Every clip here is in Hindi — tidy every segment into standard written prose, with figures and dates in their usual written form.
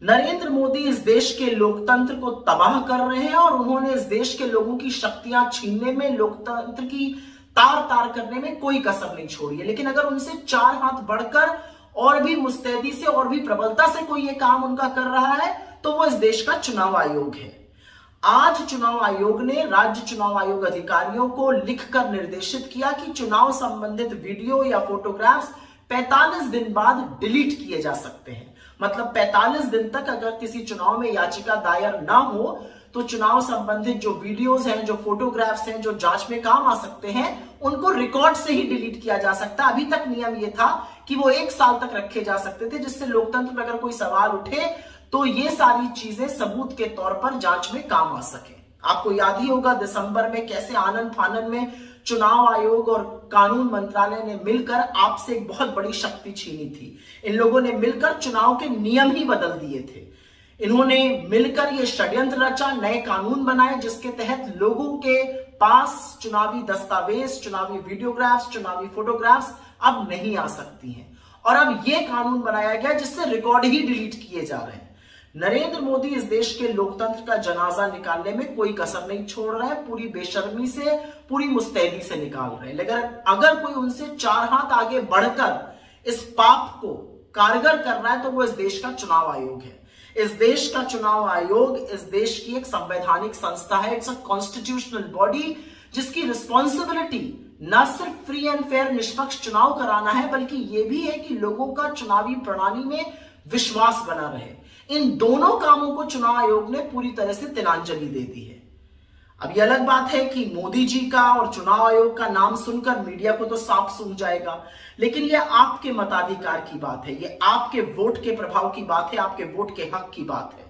नरेंद्र मोदी इस देश के लोकतंत्र को तबाह कर रहे हैं और उन्होंने इस देश के लोगों की शक्तियां छीनने में, लोकतंत्र की तार तार करने में कोई कसर नहीं छोड़ी है। लेकिन अगर उनसे 4 हाथ बढ़कर और भी मुस्तैदी से और भी प्रबलता से कोई ये काम उनका कर रहा है तो वो इस देश का चुनाव आयोग है। आज चुनाव आयोग ने राज्य चुनाव आयोग अधिकारियों को लिखकर निर्देशित किया कि चुनाव संबंधित वीडियो या फोटोग्राफ्स 45 दिन बाद डिलीट किए जा सकते हैं। मतलब 45 दिन तक अगर किसी चुनाव में याचिका दायर ना हो तो चुनाव संबंधित जो वीडियोस हैं, जो फोटोग्राफ्स हैं, जो जांच में काम आ सकते हैं, उनको रिकॉर्ड से ही डिलीट किया जा सकता है। अभी तक नियम ये था कि वो 1 साल तक रखे जा सकते थे, जिससे लोकतंत्र में अगर कोई सवाल उठे तो ये सारी चीजें सबूत के तौर पर जांच में काम आ सके। आपको याद ही होगा दिसंबर में कैसे आनन फानन में चुनाव आयोग और कानून मंत्रालय ने मिलकर आपसे एक बहुत बड़ी शक्ति छीनी थी। इन लोगों ने मिलकर चुनाव के नियम ही बदल दिए थे। इन्होंने मिलकर ये षड्यंत्र रचा, नए कानून बनाए जिसके तहत लोगों के पास चुनावी दस्तावेज, चुनावी वीडियोग्राफ्स, चुनावी फोटोग्राफ्स अब नहीं आ सकती हैं। और अब ये कानून बनाया गया जिससे रिकॉर्ड ही डिलीट किए जा रहे हैं। नरेंद्र मोदी इस देश के लोकतंत्र का जनाजा निकालने में कोई कसर नहीं छोड़ रहे हैं, पूरी बेशर्मी से, पूरी मुस्तैदी से निकाल रहे हैं। लेकिन अगर कोई उनसे 4 हाथ आगे बढ़कर इस पाप को कारगर कर रहा है तो वो इस देश का चुनाव आयोग है। इस देश का चुनाव आयोग इस देश की एक संवैधानिक संस्था है। इट्स अ कॉन्स्टिट्यूशनल बॉडी जिसकी रिस्पॉन्सिबिलिटी न सिर्फ फ्री एंड फेयर निष्पक्ष चुनाव कराना है, बल्कि यह भी है कि लोगों का चुनावी प्रणाली में विश्वास बना रहे। इन दोनों कामों को चुनाव आयोग ने पूरी तरह से तिलांजलि दे दी है। अब यह अलग बात है कि मोदी जी का और चुनाव आयोग का नाम सुनकर मीडिया को तो साफ सूझ जाएगा, लेकिन यह आपके मताधिकार की बात है, यह आपके वोट के प्रभाव की बात है, आपके वोट के हक की बात है।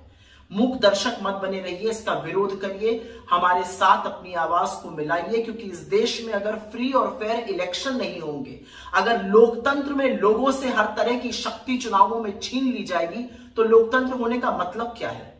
मूक दर्शक मत बने रहिए, इसका विरोध करिए, हमारे साथ अपनी आवाज को मिलाइए, क्योंकि इस देश में अगर फ्री और फेयर इलेक्शन नहीं होंगे, अगर लोकतंत्र में लोगों से हर तरह की शक्ति चुनावों में छीन ली जाएगी तो लोकतंत्र होने का मतलब क्या है।